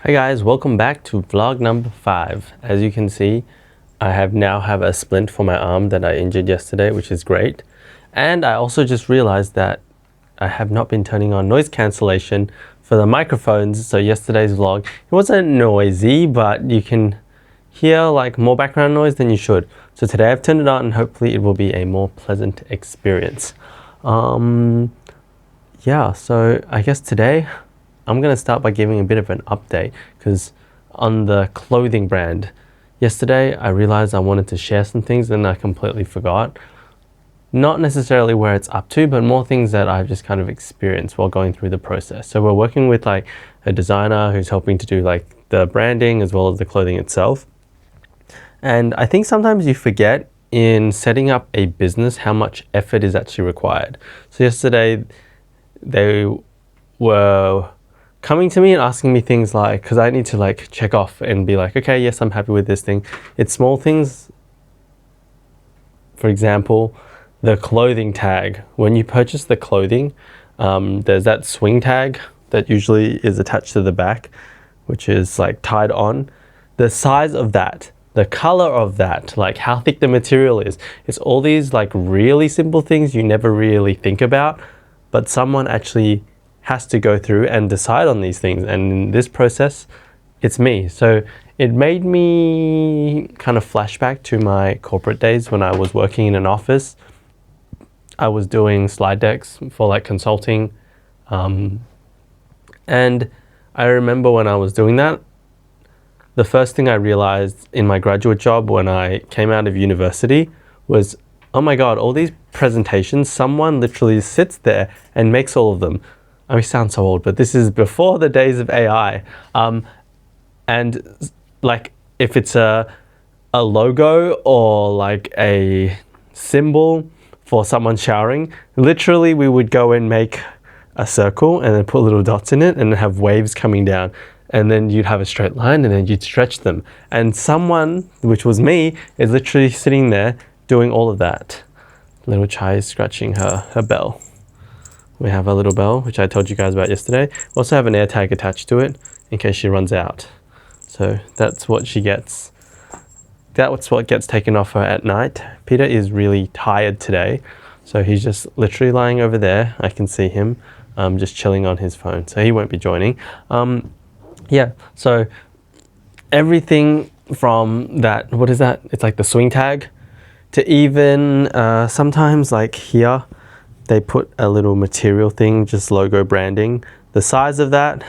Hi guys, welcome back to vlog number 5. As you can see, I now have a splint for my arm that I injured yesterday, which is great. And I also just realized that I have not been turning on noise cancellation for the microphones. So yesterday's vlog, it wasn't noisy, but you can hear like more background noise than you should. So today I've turned it on and hopefully it will be a more pleasant experience. Yeah, so I guess today I'm going to start by giving a bit of an update because on the clothing brand, yesterday I realized I wanted to share some things and I completely forgot. Not necessarily where it's up to, but more things that I've just kind of experienced while going through the process. So we're working with like a designer who's helping to do like the branding as well as the clothing itself. And I think sometimes you forget in setting up a business how much effort is actually required. So yesterday they were coming to me and asking me things like, because I need to like check off and be like, okay, yes, I'm happy with this thing. It's small things. For example, the clothing tag. When you purchase the clothing, there's that swing tag that usually is attached to the back, which is like tied on. The size of that, the color of that, like how thick the material is. It's all these like really simple things you never really think about, but someone actually has to go through and decide on these things. And in this process, it's me. So it made me kind of flashback to my corporate days when I was working in an office. I was doing slide decks for like consulting. And I remember when I was doing that, the first thing I realized in my graduate job when I came out of university was, oh my God, all these presentations, someone literally sits there and makes all of them. I sound so old, but this is before the days of AI. And like if it's a logo or like a symbol for someone showering, literally we would go and make a circle and then put little dots in it and have waves coming down. And then you'd have a straight line and then you'd stretch them. And someone, which was me, is literally sitting there doing all of that. Little Chai is scratching her bell. We have a little bell, which I told you guys about yesterday. We also have an air tag attached to it in case she runs out. So that's what she gets. That's what gets taken off her at night. Peter is really tired today. So he's just literally lying over there. I can see him just chilling on his phone. So he won't be joining. Yeah, so everything from that, what is that? It's like the swing tag to even sometimes like here, they put a little material thing, just logo branding, the size of that,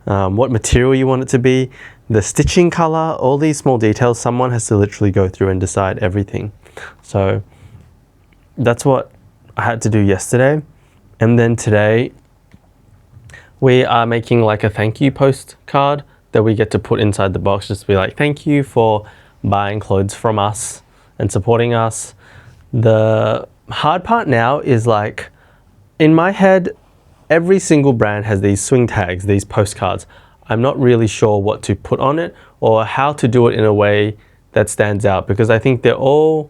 what material you want it to be, the stitching color, all these small details, someone has to literally go through and decide everything. So that's what I had to do yesterday. And then today, we are making like a thank you postcard that we get to put inside the box, just to be like, thank you for buying clothes from us and supporting us. The hard part now is like, in my head, every single brand has these swing tags, these postcards. I'm not really sure what to put on it or how to do it in a way that stands out, because I think they're all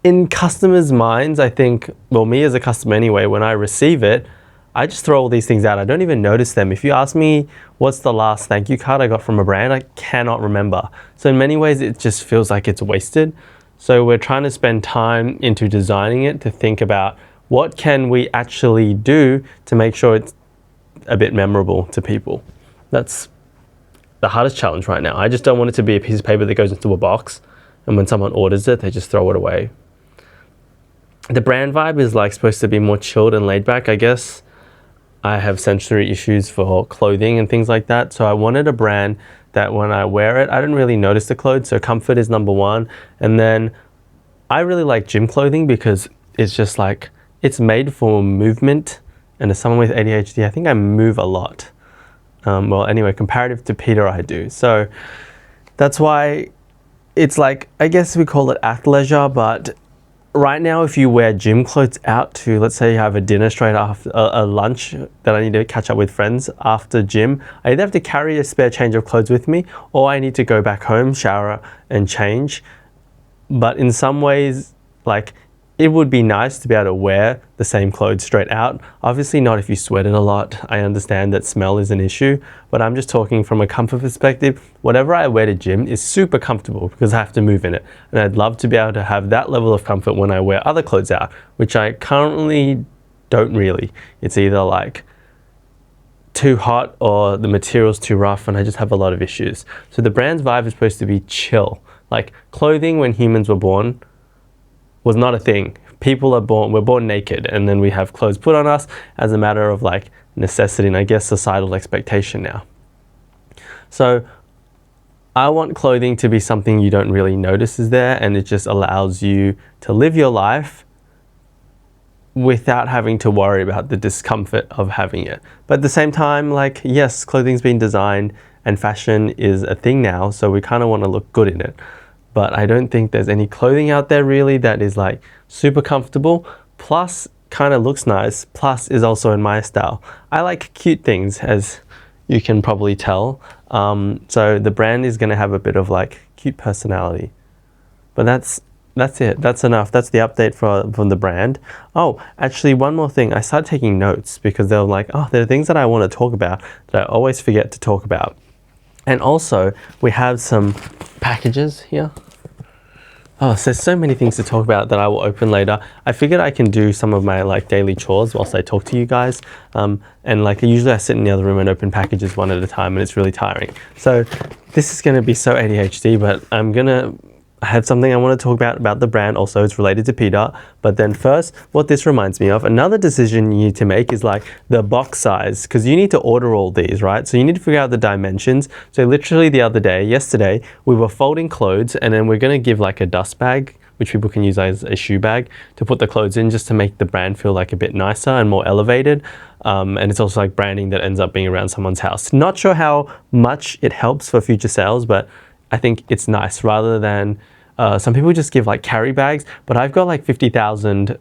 in customers' minds. I think, well, me as a customer anyway, when I receive it, I just throw all these things out. I don't even notice them. If you ask me what's the last thank you card I got from a brand, I cannot remember. So in many ways, it just feels like it's wasted. So we're trying to spend time into designing it to think about what can we actually do to make sure it's a bit memorable to people. That's the hardest challenge right now. I just don't want it to be a piece of paper that goes into a box and when someone orders it, they just throw it away. The brand vibe is like supposed to be more chilled and laid back, I guess. I have sensory issues for clothing and things like that. So I wanted a brand that when I wear it, I don't really notice the clothes. So comfort is number one. And then I really like gym clothing because it's just like, it's made for movement. And as someone with ADHD, I think I move a lot. Well, anyway, comparative to Peter, I do. So that's why it's like, I guess we call it athleisure, but right now, if you wear gym clothes out to, let's say you have a dinner straight after a lunch that I need to catch up with friends after gym, I either have to carry a spare change of clothes with me or I need to go back home, shower and change. But in some ways, like it would be nice to be able to wear the same clothes straight out. Obviously not if you sweat it a lot. I understand that smell is an issue, but I'm just talking from a comfort perspective. Whatever I wear to gym is super comfortable because I have to move in it. And I'd love to be able to have that level of comfort when I wear other clothes out, which I currently don't really. It's either like too hot or the material's too rough and I just have a lot of issues. So the brand's vibe is supposed to be chill. Like clothing when humans were born was not a thing. We're born naked and then we have clothes put on us as a matter of like necessity and I guess societal expectation now. So I want clothing to be something you don't really notice is there and it just allows you to live your life without having to worry about the discomfort of having it. But at the same time, like, yes, clothing's been designed and fashion is a thing now, so we kind of want to look good in it. But I don't think there's any clothing out there really that is like super comfortable, plus kind of looks nice, plus is also in my style. I like cute things, as you can probably tell. So the brand is going to have a bit of like cute personality. But that's it. That's enough. That's the update from the brand. Oh, actually one more thing. I started taking notes because they were like, oh, there are things that I want to talk about that I always forget to talk about. And also we have some packages here. Oh, so there's so many things to talk about that I will open later. I figured I can do some of my like daily chores whilst I talk to you guys. And like usually I sit in the other room and open packages one at a time and it's really tiring. So this is going to be so ADHD, but I have something I want to talk about the brand. Also, it's related to Peter. But then first, what this reminds me of, another decision you need to make is like the box size, because you need to order all these, right? So you need to figure out the dimensions. So literally yesterday, we were folding clothes and then we're going to give like a dust bag, which people can use as a shoe bag, to put the clothes in just to make the brand feel like a bit nicer and more elevated. And it's also like branding that ends up being around someone's house. Not sure how much it helps for future sales, but I think it's nice rather than some people just give like carry bags, but I've got like 50,000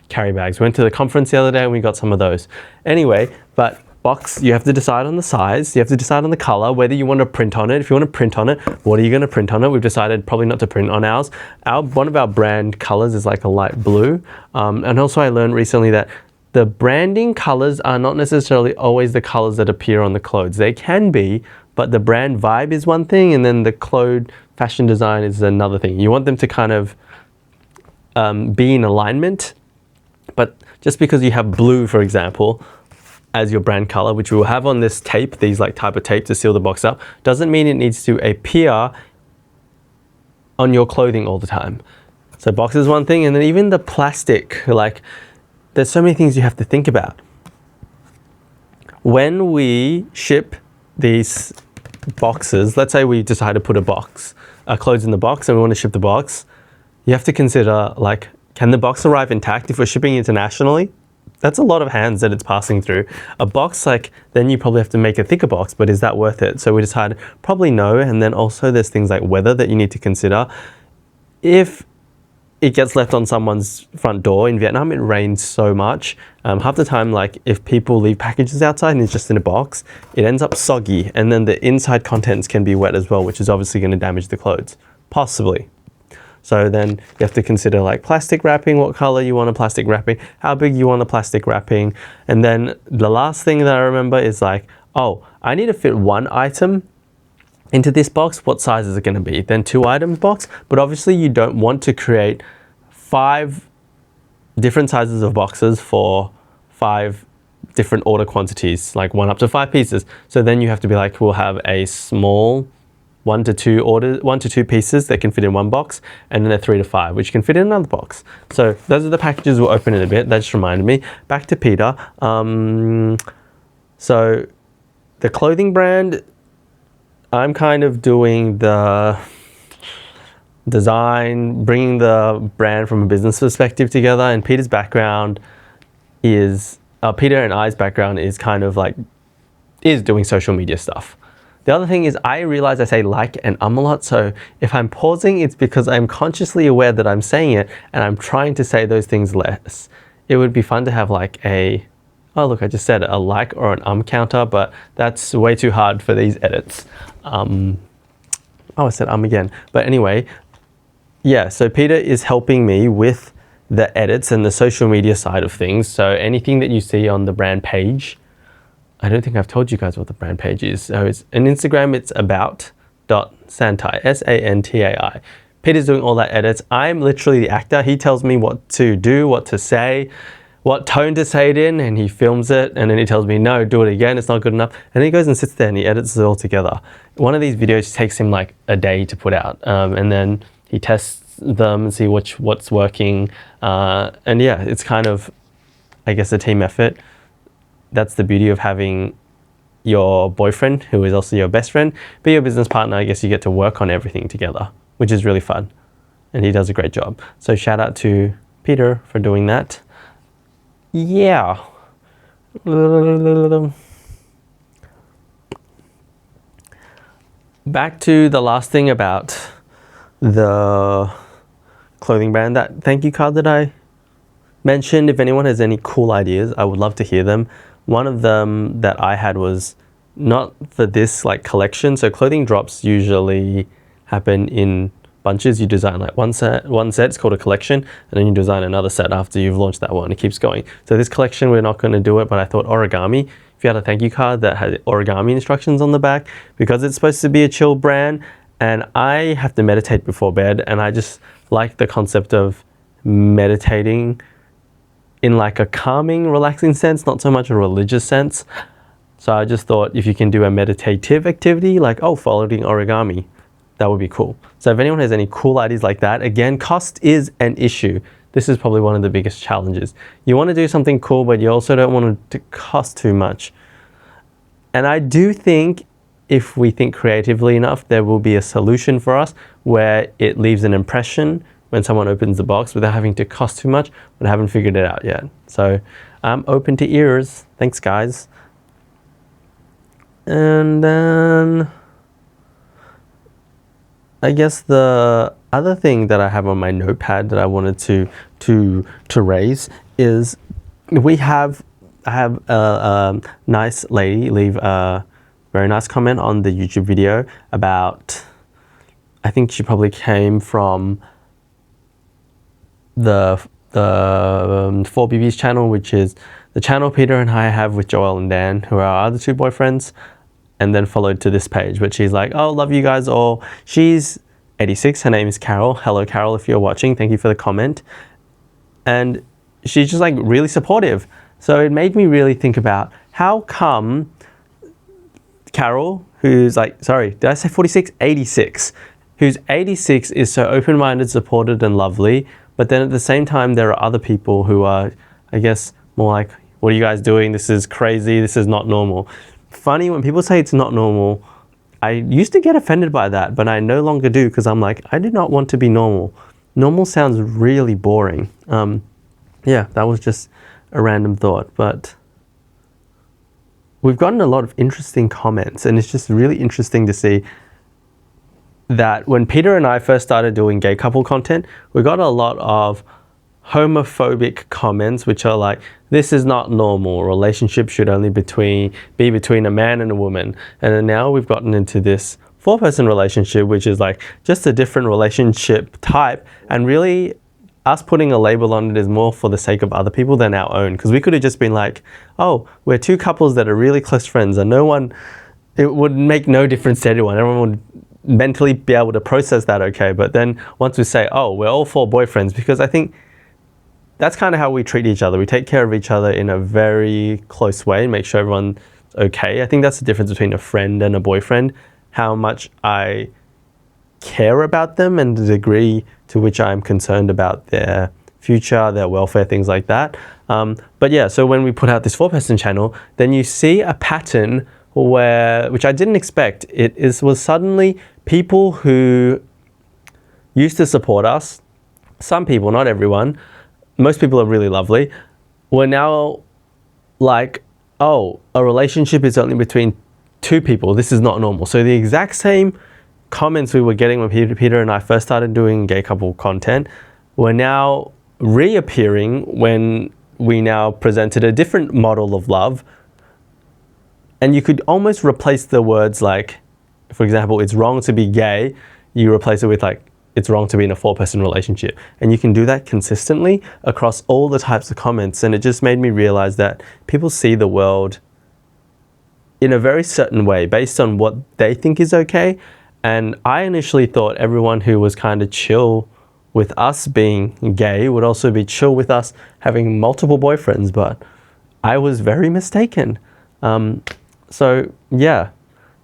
carry bags. We went to the conference the other day and we got some of those. Anyway, but box, you have to decide on the size, you have to decide on the color, whether you want to print on it. If you want to print on it, what are you going to print on it? We've decided probably not to print on ours. One of our brand colors is like a light blue. And also I learned recently that the branding colors are not necessarily always the colors that appear on the clothes. They can be, but the brand vibe is one thing and then the fashion design is another thing. You want them to kind of be in alignment, but just because you have blue, for example, as your brand color, which we will have on this tape, these like type of tape to seal the box up, doesn't mean it needs to appear on your clothing all the time. So box is one thing, and then even the plastic, like there's so many things you have to think about. When we ship these boxes, let's say we decide to put clothes in the box and we want to ship the box, you have to consider like, can the box arrive intact? If we're shipping internationally, that's a lot of hands that it's passing through. A box, like, then you probably have to make a thicker box, but is that worth it? So we decided probably no. And then also there's things like weather that you need to consider. If it gets left on someone's front door in Vietnam, it rains so much. Half the time, like if people leave packages outside and it's just in a box, it ends up soggy. And then the inside contents can be wet as well, which is obviously going to damage the clothes, possibly. So then you have to consider like plastic wrapping, what color you want a plastic wrapping, how big you want a plastic wrapping. And then the last thing that I remember is like, oh, I need to fit one item into this box. What size is it going to be? Then 2 items box. But obviously you don't want to create 5 different sizes of boxes for 5 different order quantities, like 1 up to 5 pieces. So then you have to be like, we'll have a small 1 to 2 pieces that can fit in one box, and then a 3 to 5, which can fit in another box. So those are the packages we'll open in a bit. That just reminded me. Back to Peter. So the clothing brand, I'm kind of doing the design, bringing the brand from a business perspective together, and Peter's background is, Peter and I's background is kind of like, is doing social media stuff. The other thing is I realize I say like and a lot, so if I'm pausing, it's because I'm consciously aware that I'm saying it and I'm trying to say those things less. It would be fun to have like a, oh look, I just said a like or an counter, but that's way too hard for these edits. Oh, I said again. But anyway, yeah, so Peter is helping me with the edits and the social media side of things. So anything that you see on the brand page, I don't think I've told you guys what the brand page is. So it's on Instagram, it's about.santai, S-A-N-T-A-I. Peter's doing all that edits. I'm literally the actor. He tells me what to do, what to say, what tone to say it in, and he films it, and then he tells me, no, do it again, it's not good enough. And then he goes and sits there and he edits it all together. One of these videos takes him like a day to put out, and then he tests them and see what's working. And yeah, it's kind of, I guess, a team effort. That's the beauty of having your boyfriend, who is also your best friend, be your business partner. I guess you get to work on everything together, which is really fun. And he does a great job. So shout out to Peter for doing that. Yeah. Back to the last thing about the clothing brand, that thank you card that I mentioned. If anyone has any cool ideas, I would love to hear them. One of them that I had was not for this like collection. So clothing drops usually happen in bunches. You design like one set, it's called a collection, and then you design another set after you've launched that one. It keeps going. So this collection, we're not going to do it, but I thought origami. If you had a thank you card that had origami instructions on the back, because it's supposed to be a chill brand, and I have to meditate before bed, and I just like the concept of meditating in like a calming, relaxing sense, not so much a religious sense. So I just thought if you can do a meditative activity, like, folding origami, that would be cool. So if anyone has any cool ideas like that, again, cost is an issue. This is probably one of the biggest challenges. You want to do something cool, but you also don't want it to cost too much. And I do think if we think creatively enough, there will be a solution for us where it leaves an impression when someone opens the box without having to cost too much, but I haven't figured it out yet. So I'm open to ears. Thanks, guys. And then I guess the other thing that I have on my notepad that I wanted to raise is I have a nice lady leave a very nice comment on the YouTube video about, I think she probably came from the 4BB's channel, which is the channel Peter and I have with Joel and Dan, who are our other two boyfriends, and then followed to this page. But she's like, oh, love you guys all. She's 86. Her name is Carol. Hello, Carol, if you're watching. Thank you for the comment. And she's just like really supportive. So it made me really think about how come Carol, who's like, sorry, did I say 46? 86. Who's 86 is so open-minded, supported, and lovely. But then at the same time, there are other people who are, I guess, more like, what are you guys doing? This is crazy. This is not normal. Funny, when people say it's not normal, I used to get offended by that, but I no longer do, because I'm like, I do not want to be normal. Normal sounds really boring. Yeah, that was just a random thought, but we've gotten a lot of interesting comments, and it's just really interesting to see that when Peter and I first started doing gay couple content, we got a lot of homophobic comments, which are like, this is not normal. A relationship should only be between a man and a woman. And then now we've gotten into this 4-person relationship, which is like just a different relationship type. And really, us putting a label on it is more for the sake of other people than our own. Because we could have just been like, oh, we're two couples that are really close friends, and it would make no difference to anyone. Everyone would mentally be able to process that okay. But then once we say, oh, we're all 4 boyfriends, because I think that's kind of how we treat each other. We take care of each other in a very close way and make sure everyone's okay. I think that's the difference between a friend and a boyfriend, how much I care about them and the degree to which I'm concerned about their future, their welfare, things like that. But yeah, so when we put out this 4-person channel, then you see a pattern which I didn't expect. Was suddenly people who used to support us, some people, not everyone, most people are really lovely, we're now like, oh, a relationship is only between 2 people. This is not normal. So the exact same comments we were getting when Peter and I first started doing gay couple content were now reappearing when we now presented a different model of love. And you could almost replace the words like, for example, it's wrong to be gay. You replace it with like, it's wrong to be in a 4-person relationship. And you can do that consistently across all the types of comments. And it just made me realize that people see the world in a very certain way based on what they think is okay. And I initially thought everyone who was kind of chill with us being gay would also be chill with us having multiple boyfriends, but I was very mistaken. So yeah.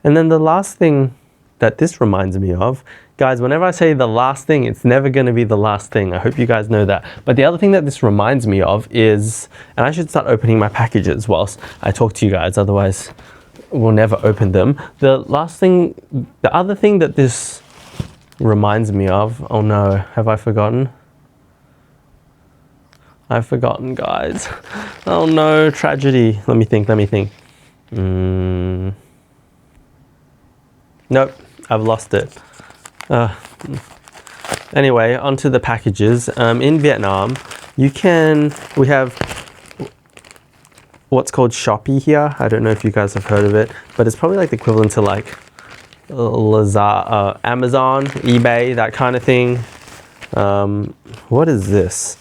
And then the last thing that this reminds me of, guys, whenever I say the last thing, it's never going to be the last thing. I hope you guys know that. But the other thing that this reminds me of is, and I should start opening my packages whilst I talk to you guys, otherwise we'll never open them. The other thing that this reminds me of, oh no, have I forgotten? I've forgotten, guys. Oh no, tragedy. Let me think. Nope, I've lost it. Anyway, onto the packages. In Vietnam, we have what's called Shopee here. I don't know if you guys have heard of it, but it's probably like the equivalent to like Amazon, eBay, that kind of thing. What is this?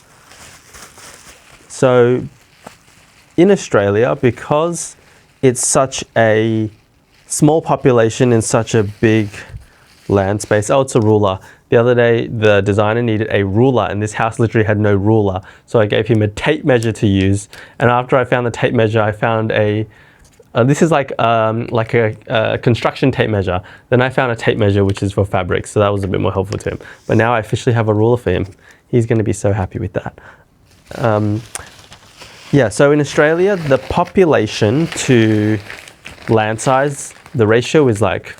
So in Australia, because it's such a small population in such a big land space. Oh, it's a ruler. The other day, the designer needed a ruler, and this house literally had no ruler. So I gave him a tape measure to use. And after I found the tape measure, I found this is like a construction tape measure. Then I found a tape measure, which is for fabric. So that was a bit more helpful to him. But now I officially have a ruler for him. He's going to be so happy with that. Yeah, so in Australia, the population to land size, the ratio is like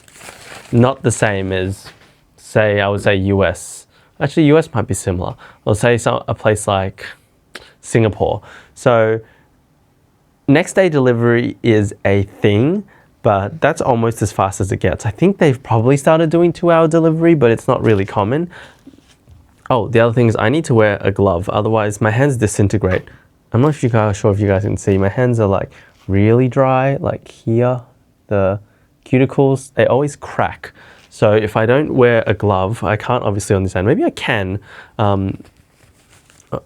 not the same as, say, I would say US. Actually, US might be similar. I'll say a place like Singapore. So next day delivery is a thing, but that's almost as fast as it gets. I think they've probably started doing 2-hour delivery, but it's not really common. Oh, the other thing is I need to wear a glove, otherwise my hands disintegrate. I'm not sure if you guys can see. My hands are like really dry, like here, the cuticles, they always crack. So if I don't wear a glove, I can't obviously on this hand. Maybe I can. I'll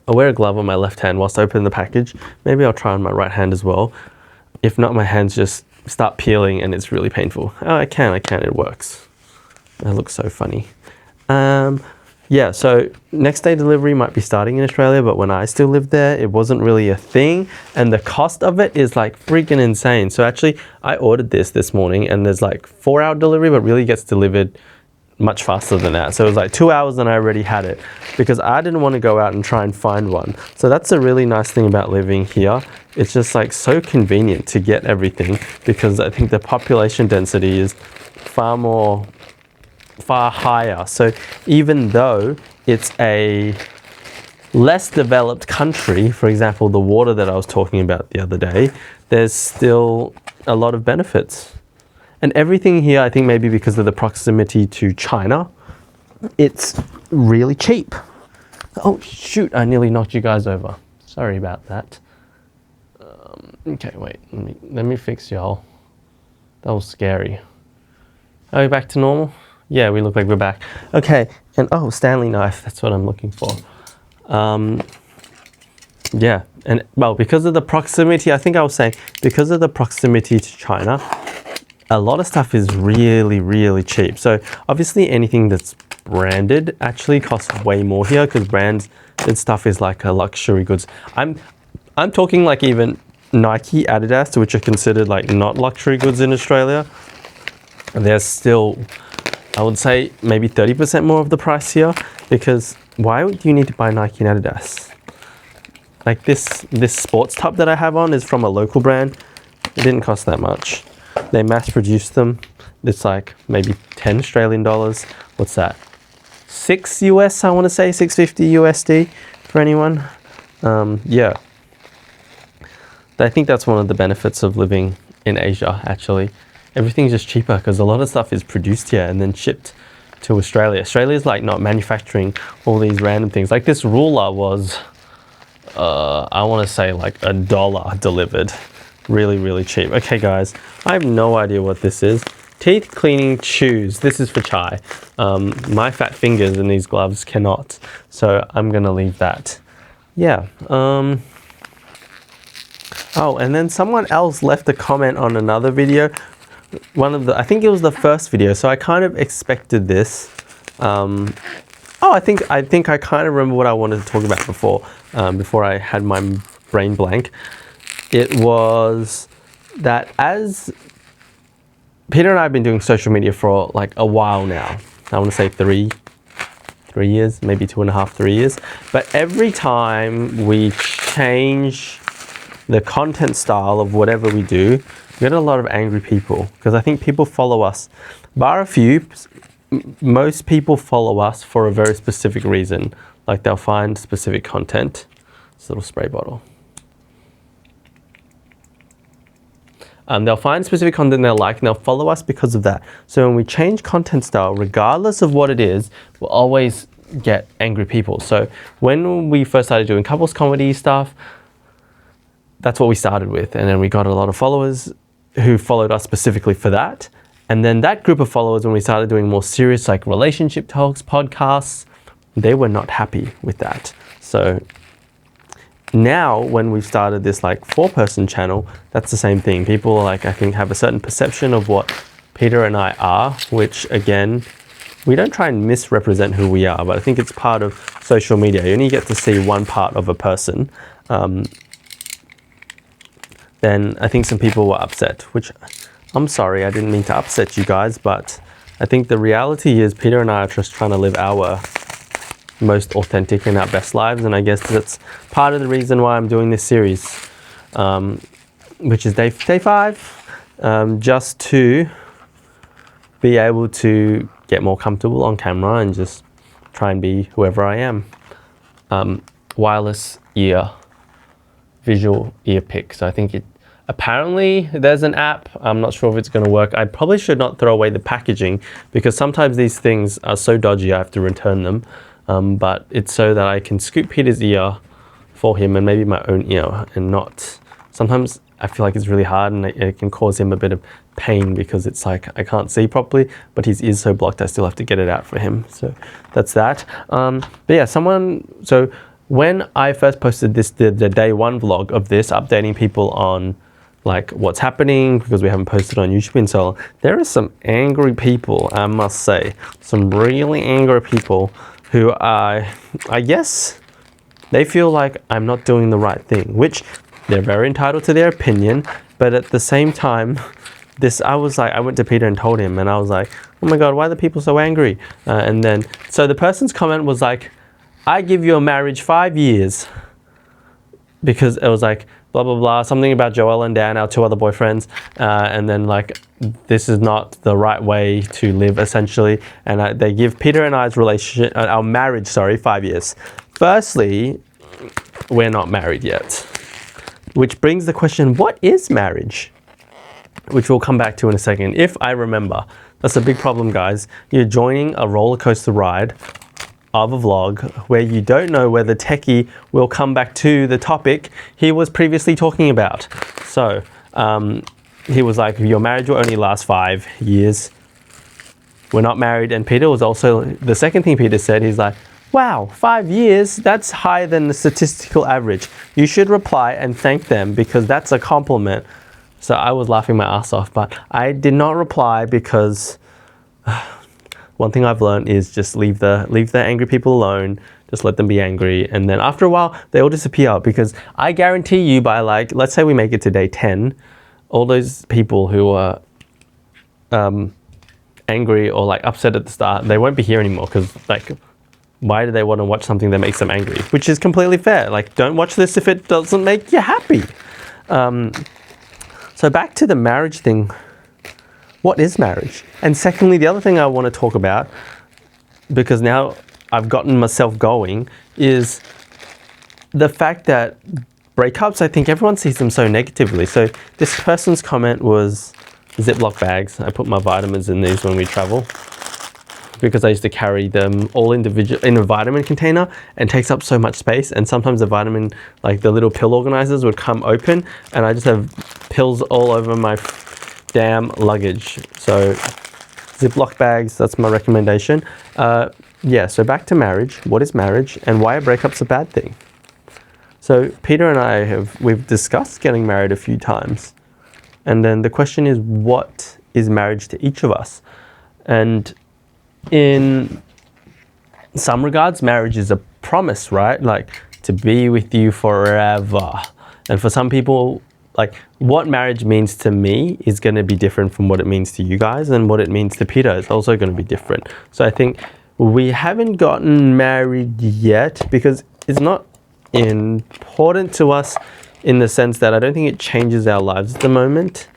wear a glove on my left hand whilst I open the package. Maybe I'll try on my right hand as well. If not, my hands just start peeling and it's really painful. Oh, I can, it works. That looks so funny. Yeah, so next day delivery might be starting in Australia, but when I still lived there, it wasn't really a thing. And the cost of it is like freaking insane. So actually, I ordered this morning and there's like 4-hour delivery, but really gets delivered much faster than that. So it was like 2 hours and I already had it because I didn't want to go out and try and find one. So that's a really nice thing about living here. It's just like so convenient to get everything because I think the population density is far higher. So even though it's a less developed country, for example, the water that I was talking about the other day, there's still a lot of benefits. And everything here, I think maybe because of the proximity to China, it's really cheap. Oh shoot, I nearly knocked you guys over. Sorry about that. Okay, wait, let me fix y'all. That was scary. Are we back to normal? Yeah, we look like we're back. Okay, and oh, Stanley knife, that's what I'm looking for. Yeah, and well, because of the proximity, I think I was saying, because of the proximity to China, a lot of stuff is really, really cheap. So obviously anything that's branded actually costs way more here because branded stuff is like a luxury goods. I'm talking like even Nike, Adidas, which are considered like not luxury goods in Australia. They're still, I would say maybe 30% more of the price here because why would you need to buy Nike and Adidas? Like this sports top that I have on is from a local brand. It didn't cost that much. They mass produced them. It's like maybe 10 Australian dollars. What's that? 6 US, I want to say, 650 USD for anyone. Yeah. I think that's one of the benefits of living in Asia, actually. Everything's just cheaper because a lot of stuff is produced here and then shipped to Australia. Australia's like not manufacturing all these random things. Like this ruler was, I want to say like $1 delivered. Really, really cheap. Okay, guys, I have no idea what this is. Teeth cleaning shoes. This is for Chai. My fat fingers in these gloves cannot. So I'm gonna leave that. Yeah. Oh, and then someone else left a comment on another video. I think it was the first video, so I kind of expected this. I think I kind of remember what I wanted to talk about before I had my brain blank. It was that as Peter and I have been doing social media for like a while now. I want to say 3 years, maybe 2.5, 3 years. But every time we change the content style of whatever we do, we get a lot of angry people because I think people follow us. Bar a few, most people follow us for a very specific reason. Like they'll find specific content. This little spray bottle. They'll find specific content they'll like and they'll follow us because of that. So when we change content style, regardless of what it is, we'll always get angry people. So when we first started doing couples comedy stuff, that's what we started with. And then we got a lot of followers who followed us specifically for that. And then that group of followers, when we started doing more serious like relationship talks, podcasts, they were not happy with that. So now when we've started this like 4-person channel, that's the same thing. People like, I think, have a certain perception of what Peter and I are, which again, we don't try and misrepresent who we are, but I think it's part of social media. You only get to see one part of a person. Then I think some people were upset, which I'm sorry, I didn't mean to upset you guys, but I think the reality is Peter and I are just trying to live our most authentic and our best lives, and I guess that's part of the reason why I'm doing this series, which is day 5, just to be able to get more comfortable on camera and just try and be whoever I am. Wireless ear, visual ear pick. So I think apparently there's an app. I'm not sure if it's going to work. I probably should not throw away the packaging because sometimes these things are so dodgy I have to return them. But it's so that I can scoop Peter's ear for him and maybe my own ear and not. Sometimes I feel like it's really hard and it can cause him a bit of pain because it's like I can't see properly, but his ear's so blocked I still have to get it out for him. So that's that. But yeah, so when I first posted this, the day 1 vlog of this, updating people on like what's happening because we haven't posted on YouTube and so on, there are some angry people, I must say, some really angry people who I guess they feel like I'm not doing the right thing, which they're very entitled to their opinion. But at the same time, I went to Peter and told him, and I was like, oh my God, why are the people so angry? And then, so the person's comment was like, I give your marriage 5 years, because it was like, blah, blah, blah, something about Joel and Dan, our 2 other boyfriends. And then like, this is not the right way to live, essentially. And they give Peter and I's relationship, our marriage, 5 years. Firstly, we're not married yet. Which brings the question, what is marriage? Which we'll come back to in a second, if I remember. That's a big problem, guys. You're joining a roller coaster ride of a vlog where you don't know whether Techie will come back to the topic he was previously talking about. So he was like, your marriage will only last 5 years. We're not married. And Peter was also, the second thing Peter said, he's like, wow, 5 years, that's higher than the statistical average. You should reply and thank them because that's a compliment. So I was laughing my ass off, but I did not reply because one thing I've learned is just leave the angry people alone. Just let them be angry. And then after a while, they all disappear because I guarantee you by like, let's say we make it to day 10, all those people who are angry or like upset at the start, they won't be here anymore because like, why do they want to watch something that makes them angry? Which is completely fair. Like, don't watch this if it doesn't make you happy. So back to the marriage thing. What is marriage? And secondly, the other thing I want to talk about, because now I've gotten myself going, is the fact that breakups, I think everyone sees them so negatively. So this person's comment was Ziploc bags. I put my vitamins in these when we travel, because I used to carry them all individual in a vitamin container and takes up so much space. And sometimes the vitamin, like the little pill organizers would come open and I just have pills all over my damn luggage. So Ziploc bags, that's my recommendation. Yeah, so back to marriage. What is marriage and why are breakups a bad thing? So Peter and I we've discussed getting married a few times. And then the question is, what is marriage to each of us? And in some regards, marriage is a promise, right? Like to be with you forever. And for some people, like what marriage means to me is going to be different from what it means to you guys, and what it means to Peter is also going to be different. So I think we haven't gotten married yet because it's not important to us in the sense that I don't think it changes our lives at the moment.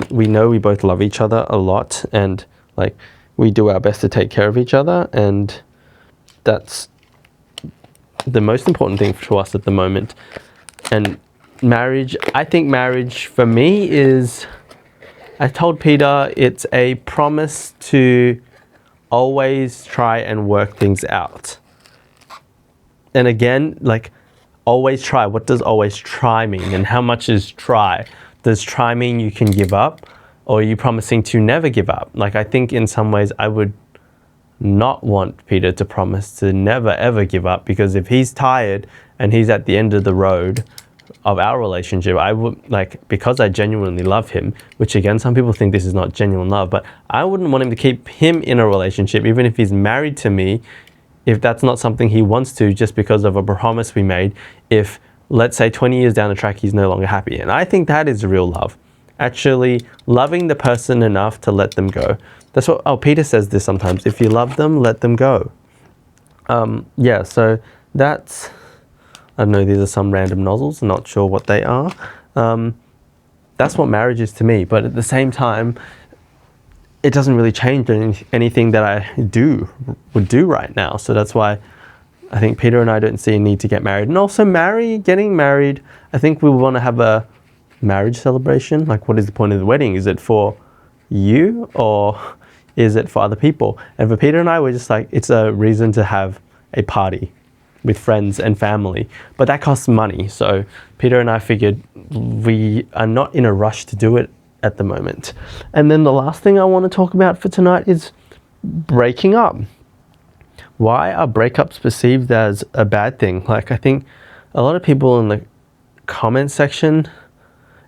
We know we both love each other a lot, and like we do our best to take care of each other, and that's the most important thing to us at the moment. And marriage, I think marriage for me is, I told Peter, it's a promise to always try and work things out. And again, like always try. What does always try mean? And how much is try? Does try mean you can give up? Or are you promising to never give up? Like I think in some ways I would not want Peter to promise to never ever give up, because if he's tired and he's at the end of the road of our relationship, I would like, because I genuinely love him, which again, some people think this is not genuine love, but I wouldn't want him to keep him in a relationship, even if he's married to me, if that's not something he wants to, just because of a promise we made. If let's say 20 years down the track, he's no longer happy. And I think that is real love. Actually loving the person enough to let them go. That's what, Peter says this sometimes. If you love them, let them go. Yeah, so that's, I don't know, these are some random nozzles, not sure what they are. That's what marriage is to me. But at the same time, it doesn't really change anything that I would do right now. So that's why I think Peter and I don't see a need to get married. And also getting married, I think we want to have a marriage celebration. Like, what is the point of the wedding? Is it for you or is it for other people? And for Peter and I, we're just like, it's a reason to have a party with friends and family, but that costs money. So Peter and I figured we are not in a rush to do it at the moment. And then the last thing I want to talk about for tonight is breaking up. Why are breakups perceived as a bad thing? Like, I think a lot of people in the comment section,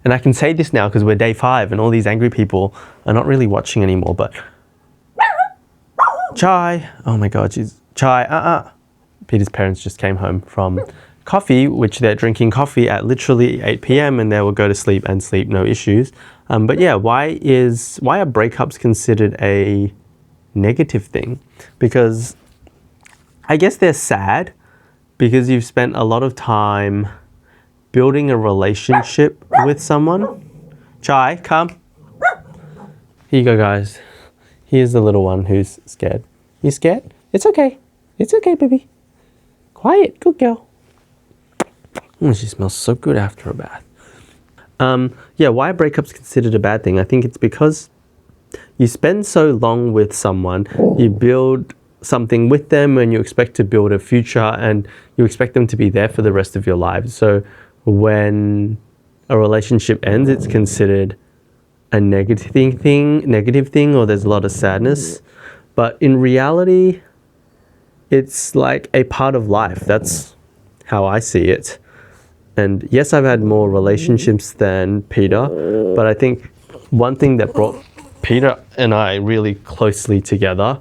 and I can say this now because we're day 5 and all these angry people are not really watching anymore, but Chai, oh my God, Chai, Peter's parents just came home from coffee, which they're drinking coffee at literally 8 p.m. and they will go to sleep and sleep, no issues. But yeah, why are breakups considered a negative thing? Because I guess they're sad because you've spent a lot of time building a relationship with someone. Chai, come. Here you go, guys. Here's the little one who's scared. You scared? It's okay. It's okay, baby. Quiet, good girl. She smells so good after a bath. Yeah, why are breakups considered a bad thing? I think it's because you spend so long with someone, you build something with them and you expect to build a future and you expect them to be there for the rest of your lives. So when a relationship ends, it's considered a negative thing, or there's a lot of sadness. But in reality, it's like a part of life. That's how I see it. And yes, I've had more relationships than Peter, but I think one thing that brought Peter and I really closely together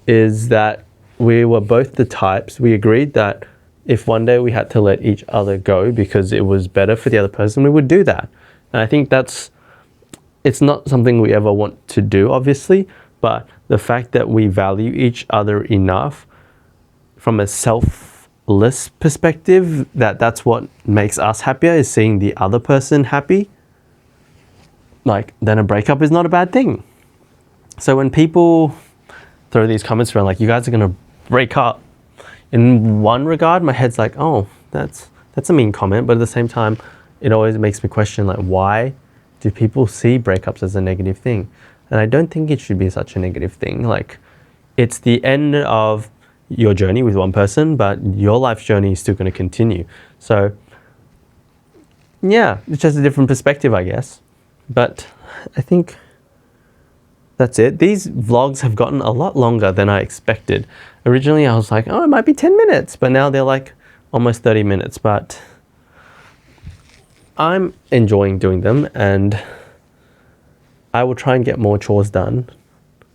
is that we were both the types. We agreed that if one day we had to let each other go because it was better for the other person, we would do that. And I think it's not something we ever want to do, obviously, but the fact that we value each other enough from a selfless perspective, that's what makes us happier, is seeing the other person happy, like, then a breakup is not a bad thing. So when people throw these comments around like, you guys are going to break up, in one regard, my head's like, oh, that's a mean comment. But at the same time, it always makes me question, like, why do people see breakups as a negative thing? And I don't think it should be such a negative thing. Like, it's the end of your journey with one person, but your life's journey is still going to continue. So yeah, it's just a different perspective, I guess. But I think that's it. These vlogs have gotten a lot longer than I expected. Originally I was like, oh, it might be 10 minutes, but now they're like almost 30 minutes. But I'm enjoying doing them, and I will try and get more chores done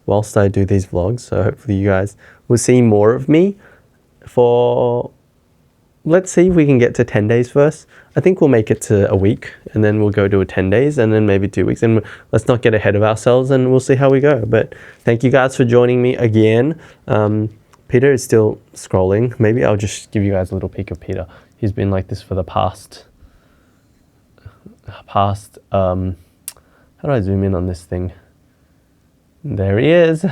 whilst I do these vlogs. So hopefully you guys will see more of me for, let's see if we can get to 10 days first. I think we'll make it to a week, and then we'll go to a 10 days and then maybe 2 weeks, and let's not get ahead of ourselves, and we'll see how we go. But thank you guys for joining me again. Peter is still scrolling. Maybe I'll just give you guys a little peek of Peter. He's been like this for the past, how do I zoom in on this thing? There he is.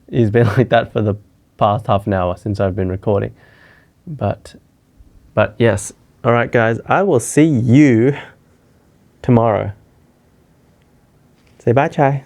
He's been like that for the past half an hour since I've been recording. But yes. All right, guys. I will see you tomorrow. Say bye, Chai.